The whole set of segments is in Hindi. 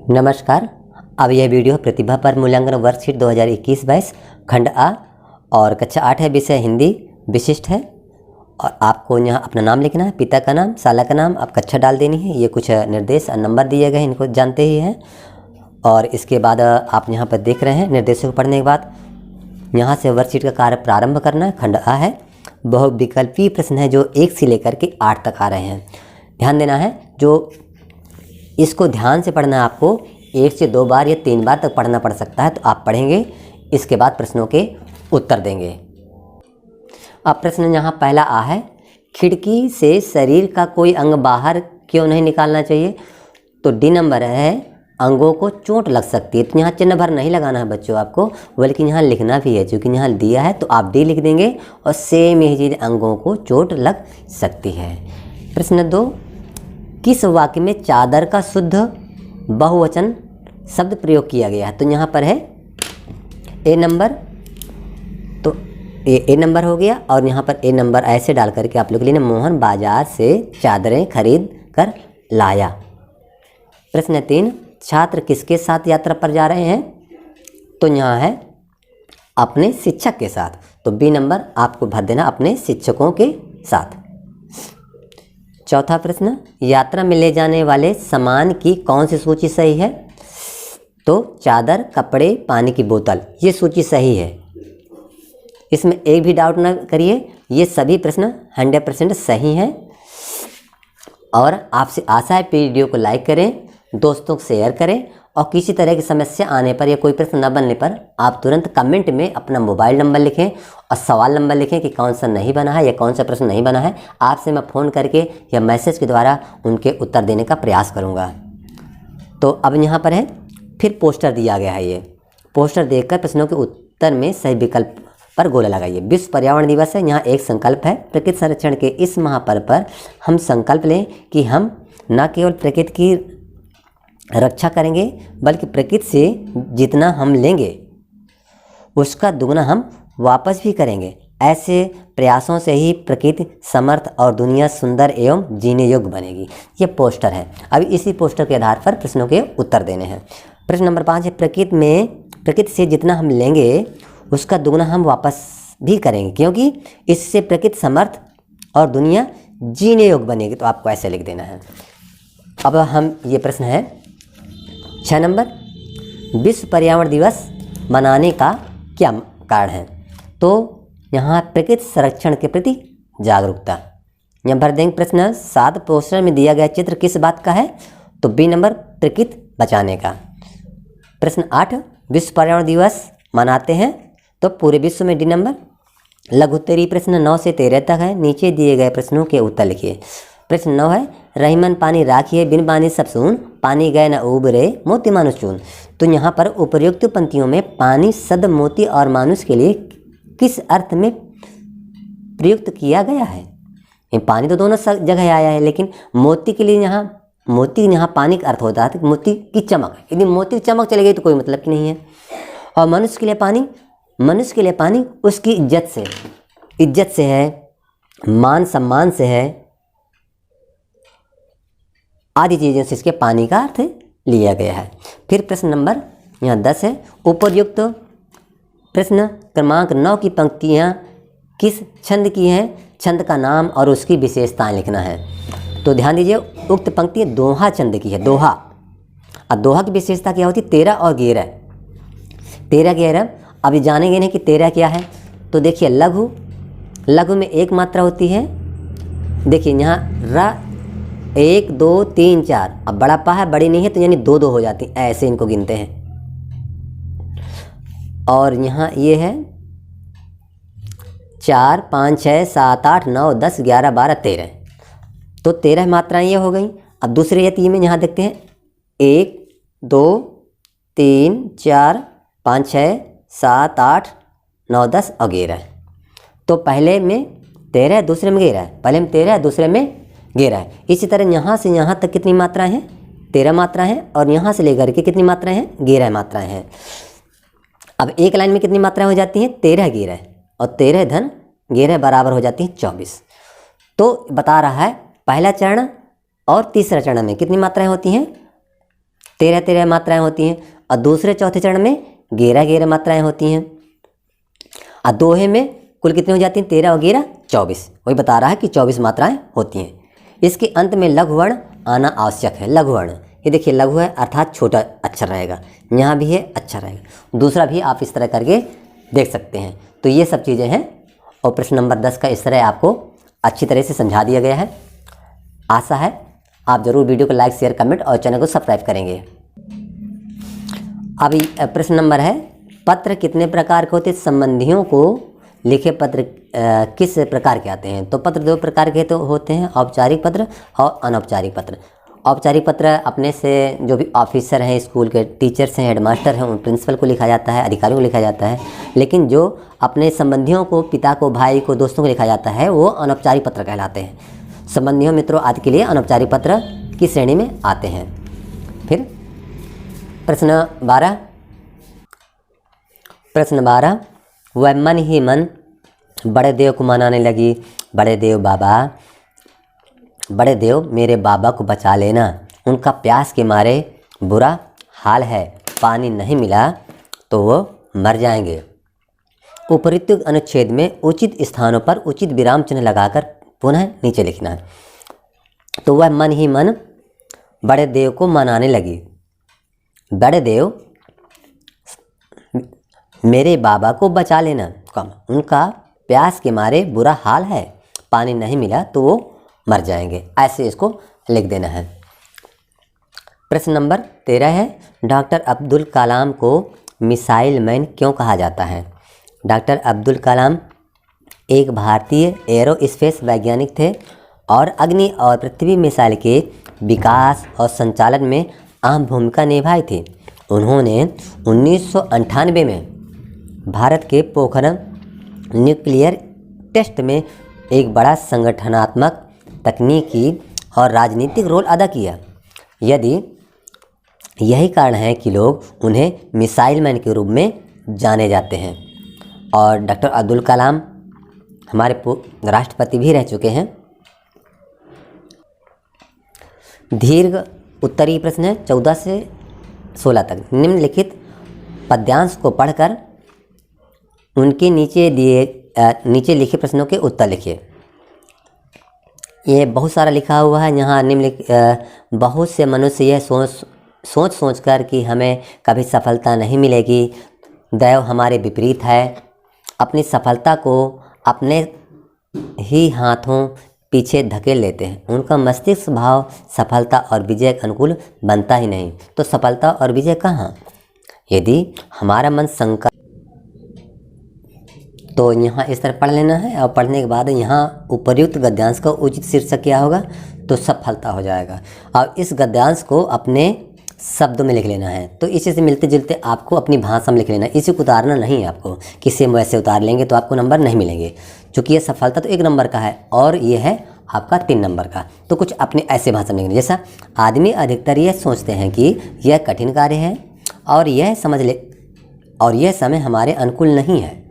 नमस्कार। अब यह वीडियो प्रतिभा पर मूल्यांकन वर्कशीट 2021-22 खंड आ और कक्षा 8 है, विषय हिंदी विशिष्ट है। और आपको यहाँ अपना नाम लिखना है, पिता का नाम, साला का नाम, आप कक्षा डाल देनी है। ये कुछ निर्देश और नंबर दिए गए हैं, इनको जानते ही हैं। और इसके बाद आप यहाँ पर देख रहे हैं निर्देशों को पढ़ने के बाद यहाँ से वर्कशीट का कार्य प्रारंभ करना है। खंड आ है, बहुविकल्पीय प्रश्न है जो 1 से लेकर के 8 तक आ रहे हैं। ध्यान देना है, जो इसको ध्यान से पढ़ना है। आपको 1 से 2 बार या 3 बार तक पढ़ना पड़ सकता है, तो आप पढ़ेंगे, इसके बाद प्रश्नों के उत्तर देंगे। अब प्रश्न यहाँ पहला आ है, खिड़की से शरीर का कोई अंग बाहर क्यों नहीं निकालना चाहिए? तो डी नंबर है, अंगों को चोट लग सकती है। तो यहाँ चिन्ह भर नहीं लगाना है बच्चों आपको, बल्कि यहाँ लिखना भी है, क्योंकि यहाँ दिया है तो आप डी लिख देंगे और सेम यही चीज़, अंगों को चोट लग सकती है। प्रश्न 2, किस वाक्य में चादर का शुद्ध बहुवचन शब्द प्रयोग किया गया है? तो यहाँ पर है ए नंबर, तो ए नंबर हो गया। और यहाँ पर ए नंबर ऐसे डाल करके आप लोग लेना, मोहन बाजार से चादरें खरीद कर लाया। प्रश्न 3, छात्र किसके साथ यात्रा पर जा रहे हैं? तो यहाँ है अपने शिक्षक के साथ, तो बी नंबर आपको भर देना, अपने शिक्षकों के साथ। चौथा प्रश्न, यात्रा में ले जाने वाले सामान की कौन सी सूची सही है? तो चादर, कपड़े, पानी की बोतल, ये सूची सही है, इसमें एक भी डाउट ना करिए। ये सभी प्रश्न 100% सही हैं। और आपसे आशा है वीडियो को लाइक करें, दोस्तों को शेयर करें, और किसी तरह की समस्या आने पर या कोई प्रश्न न बनने पर आप तुरंत कमेंट में अपना मोबाइल नंबर लिखें और सवाल नंबर लिखें कि कौन सा नहीं बना है या कौन सा प्रश्न नहीं बना है। आपसे मैं फ़ोन करके या मैसेज के द्वारा उनके उत्तर देने का प्रयास करूंगा। तो अब यहाँ पर है, फिर पोस्टर दिया गया है। ये पोस्टर देखकर प्रश्नों के उत्तर में सही विकल्प पर गोला लगाइए। विश्व पर्यावरण दिवस है, यहाँ एक संकल्प है, प्रकृति संरक्षण के इस महापर्व पर हम संकल्प लें कि हम न केवल प्रकृति की रक्षा करेंगे, बल्कि प्रकृति से जितना हम लेंगे उसका दुगना हम वापस भी करेंगे। ऐसे प्रयासों से ही प्रकृति समर्थ और दुनिया सुंदर एवं जीने योग्य बनेगी। ये पोस्टर है। अभी इसी पोस्टर के आधार पर प्रश्नों के उत्तर देने हैं। प्रश्न नंबर 5 है, प्रकृति से जितना हम लेंगे उसका दुगना हम वापस भी करेंगे, क्योंकि इससे प्रकृति समर्थ और दुनिया जीने योग्य बनेगी। तो आपको ऐसे लिख देना है। अब हम ये प्रश्न है 6 नंबर, विश्व पर्यावरण दिवस मनाने का क्या कारण है? तो यहाँ प्रकृति संरक्षण के प्रति जागरूकता। यहाँ भर देंगे। प्रश्न 7, पोस्टर में दिया गया चित्र किस बात का है? तो बी नंबर, प्रकृति बचाने का। प्रश्न 8, विश्व पर्यावरण दिवस मनाते हैं तो पूरे विश्व में, डी नंबर। लघुत्तरीय प्रश्न 9 से 13 तक है, नीचे दिए गए प्रश्नों के उत्तर लिखिए। प्रश्न 9 है, रहीमन पानी राखिए, बिन पानी सब सून, पानी गए न उबरे, मोती मानुष चून। तो यहाँ पर उपर्युक्त पंक्तियों में पानी शब्द मोती और मानुष के लिए किस अर्थ में प्रयुक्त किया गया है? ये पानी तो दोनों जगह आया है, लेकिन मोती के लिए यहाँ पानी का अर्थ होता है मोती की चमक। यदि मोती की चमक चली गई तो कोई मतलब की नहीं है। और मनुष्य के लिए पानी उसकी इज्जत से है, मान सम्मान से है, आदि चीज़ों से इसके पानी का अर्थ लिया गया है। फिर प्रश्न नंबर यहाँ 10 है, उपर्युक्त प्रश्न क्रमांक 9 की पंक्तियाँ किस छंद की हैं? छंद का नाम और उसकी विशेषताएं लिखना है। तो ध्यान दीजिए, उक्त पंक्ति दोहा छंद की है, दोहा। और दोहा की विशेषता क्या होती है? 13 और 11। 13 11 अभी जानेंगे नहीं कि 13 क्या है। तो देखिए, लघु में एक मात्रा होती है। देखिए यहाँ र 1 2 3 4, अब बड़ा पा है, बड़ी नहीं है, तो यानी 2 2 हो जाती, ऐसे इनको गिनते हैं। और यहाँ ये है 4 5 6 7 8 9 10 11 12 13, तो 13 मात्राएं ये हो गई। अब दूसरे यति में यहाँ देखते हैं 1 2 3 4 5 6 7 8 9 10 और 11। तो पहले में 13, दूसरे में 11 है, पहले में 13, दूसरे में 11 है। इसी तरह यहाँ से यहाँ तक कितनी मात्राएं हैं? 13 मात्राएं हैं। और यहाँ से लेकर के कितनी मात्राएं हैं? 11 मात्राएं हैं। अब एक लाइन में कितनी मात्राएं हो जाती हैं? 13 11, और 13 धन 11 बराबर हो जाती है 24। तो बता रहा है पहला चरण और तीसरा चरण में कितनी मात्राएं होती हैं? 13 मात्राएं होती हैं, और दूसरे चौथे चरण में 11 मात्राएं होती हैं, और दोहे में कुल कितनी हो जाती हैं? 13 और 11 24। वही बता रहा है कि 24 मात्राएं होती हैं। इसके अंत में लघु वर्ण आना आवश्यक है। लघु वर्ण, ये देखिए लघु है अर्थात छोटा अक्षर रहेगा, यहाँ भी है अच्छा रहेगा, दूसरा भी आप इस तरह करके देख सकते हैं। तो ये सब चीज़ें हैं, और प्रश्न नंबर 10 का इस तरह आपको अच्छी तरह से समझा दिया गया है। आशा है आप ज़रूर वीडियो को लाइक, शेयर, कमेंट और चैनल को सब्सक्राइब करेंगे। अभी प्रश्न नंबर है, पत्र कितने प्रकार के होते हैं? संबंधियों को लिखे पत्र किस प्रकार के आते हैं? तो पत्र 2 प्रकार के तो होते हैं, औपचारिक पत्र और अनौपचारिक पत्र। औपचारिक पत्र अपने से जो भी ऑफिसर हैं, स्कूल के टीचर्स हैं, हेडमास्टर हैं, उन प्रिंसिपल को लिखा जाता है, अधिकारियों को लिखा जाता है। लेकिन जो अपने संबंधियों को, पिता को, भाई को, दोस्तों को लिखा जाता है, वो अनौपचारिक पत्र कहलाते हैं। संबंधियों, मित्रों आदि के लिए अनौपचारिक पत्र की श्रेणी में आते हैं। फिर प्रश्न 12, वह मन ही मन बड़े देव को मनाने लगी। बड़े देव मेरे बाबा को बचा लेना, उनका प्यास के मारे बुरा हाल है, पानी नहीं मिला तो वो मर जाएंगे। उपरोक्त अनुच्छेद में उचित स्थानों पर उचित विराम चिन्ह लगाकर पुनः नीचे लिखना है। तो वह मन ही मन बड़े देव को मनाने लगी। बड़े देव मेरे बाबा को बचा लेना, उनका प्यास के मारे बुरा हाल है, पानी नहीं मिला तो वो मर जाएंगे। ऐसे इसको लिख देना है। प्रश्न नंबर 13 है, डॉक्टर अब्दुल कलाम को मिसाइल मैन क्यों कहा जाता है? डॉक्टर अब्दुल कलाम एक भारतीय एरोस्पेस वैज्ञानिक थे और अग्नि और पृथ्वी मिसाइल के विकास और संचालन में अहम भूमिका निभाई थी। उन्होंने 1998 में भारत के पोखरण न्यूक्लियर टेस्ट में एक बड़ा संगठनात्मक, तकनीकी और राजनीतिक रोल अदा किया। यही कारण है कि लोग उन्हें मिसाइल मैन के रूप में जाने जाते हैं। और डॉक्टर अब्दुल कलाम हमारे राष्ट्रपति भी रह चुके हैं। दीर्घ उत्तरीय प्रश्न है 14 से 16 तक। निम्नलिखित पद्यांश को पढ़कर उनके नीचे लिखे प्रश्नों के उत्तर लिखिए। ये बहुत सारा लिखा हुआ है यहाँ। बहुत से मनुष्य यह सोच कर कि हमें कभी सफलता नहीं मिलेगी, दैव हमारे विपरीत है, अपनी सफलता को अपने ही हाथों पीछे धकेल लेते हैं। उनका मस्तिष्क भाव सफलता और विजय के अनुकूल बनता ही नहीं। तो सफलता और विजय कहाँ? यदि हमारा मन शंका, तो यहाँ इस तरह पढ़ लेना है, और पढ़ने के बाद यहाँ उपर्युक्त गद्यांश का उचित शीर्षक क्या होगा? तो सफलता हो जाएगा। और इस गद्यांश को अपने शब्दों में लिख लेना है। तो इसी से मिलते जुलते आपको अपनी भाषा में लिख लेना है। इसी को उतारना नहीं है आपको, कि सेम वैसे उतार लेंगे तो आपको नंबर नहीं मिलेंगे। चूँकि ये सफलता तो 1 नंबर का है और ये है आपका 3 नंबर का। तो कुछ अपने ऐसे भाषा में लिखना, जैसा आदमी अधिकतर यह सोचते हैं कि यह कठिन कार्य है और यह समय हमारे अनुकूल नहीं है।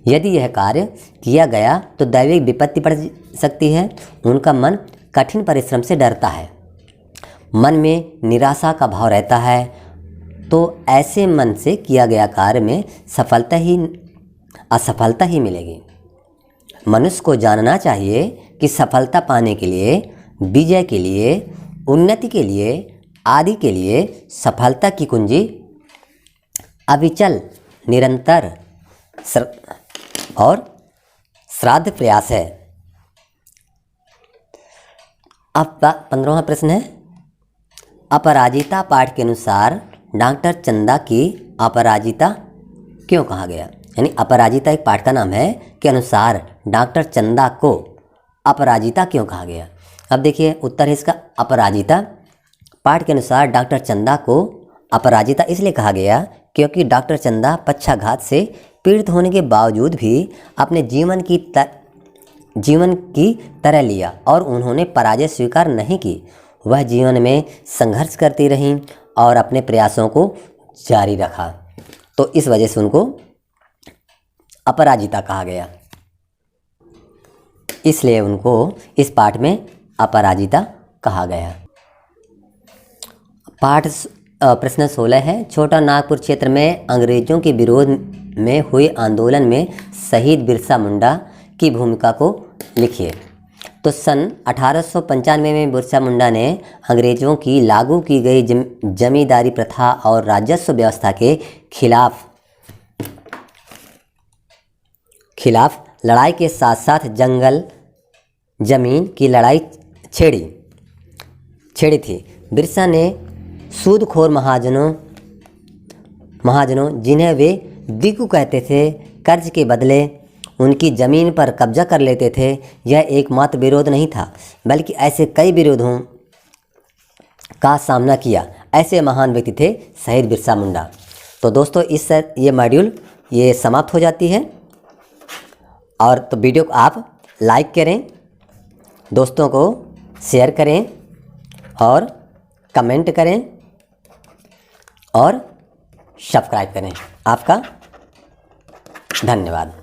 यदि यह कार्य किया गया तो दैविक विपत्ति पड़ सकती है। उनका मन कठिन परिश्रम से डरता है, मन में निराशा का भाव रहता है। तो ऐसे मन से किया गया कार्य में असफलता ही मिलेगी। मनुष्य को जानना चाहिए कि सफलता पाने के लिए, विजय के लिए, उन्नति के लिए आदि के लिए सफलता की कुंजी अविचल, निरंतर और श्राद्ध प्रयास है। अब 15वां प्रश्न है, अपराजिता पाठ के अनुसार डॉक्टर चंदा की अपराजिता क्यों कहा गया? यानी अपराजिता एक पाठ का नाम है, के अनुसार डॉक्टर चंदा को अपराजिता क्यों कहा गया? अब देखिए उत्तर है इसका, अपराजिता पाठ के अनुसार डॉक्टर चंदा को अपराजिता इसलिए कहा गया क्योंकि डॉक्टर चंदा पक्षाघात से पीड़ित होने के बावजूद भी अपने जीवन की तरह लिया और उन्होंने पराजय स्वीकार नहीं की। वह जीवन में संघर्ष करती रहीं और अपने प्रयासों को जारी रखा। तो इस वजह से उनको अपराजिता कहा गया, इसलिए उनको इस पाठ में अपराजिता कहा गया। प्रश्न 16 है, छोटा नागपुर क्षेत्र में अंग्रेजों के विरोध में हुए आंदोलन में शहीद बिरसा मुंडा की भूमिका को लिखिए। तो सन 1895 में बिरसा मुंडा ने अंग्रेजों की लागू की गई जमींदारी प्रथा और राजस्व व्यवस्था के खिलाफ लड़ाई के साथ साथ जंगल जमीन की लड़ाई छेड़ी थी। बिरसा ने सूदखोर महाजनों जिन्हें वे दिगु कहते थे, कर्ज के बदले उनकी ज़मीन पर कब्जा कर लेते थे। यह एकमात्र विरोध नहीं था, बल्कि ऐसे कई विरोधों का सामना किया। ऐसे महान व्यक्ति थे शहीद बिरसा मुंडा। तो दोस्तों ये मॉड्यूल ये समाप्त हो जाती है। और तो वीडियो को आप लाइक करें, दोस्तों को शेयर करें और कमेंट करें और सब्सक्राइब करें। आपका धन्यवाद।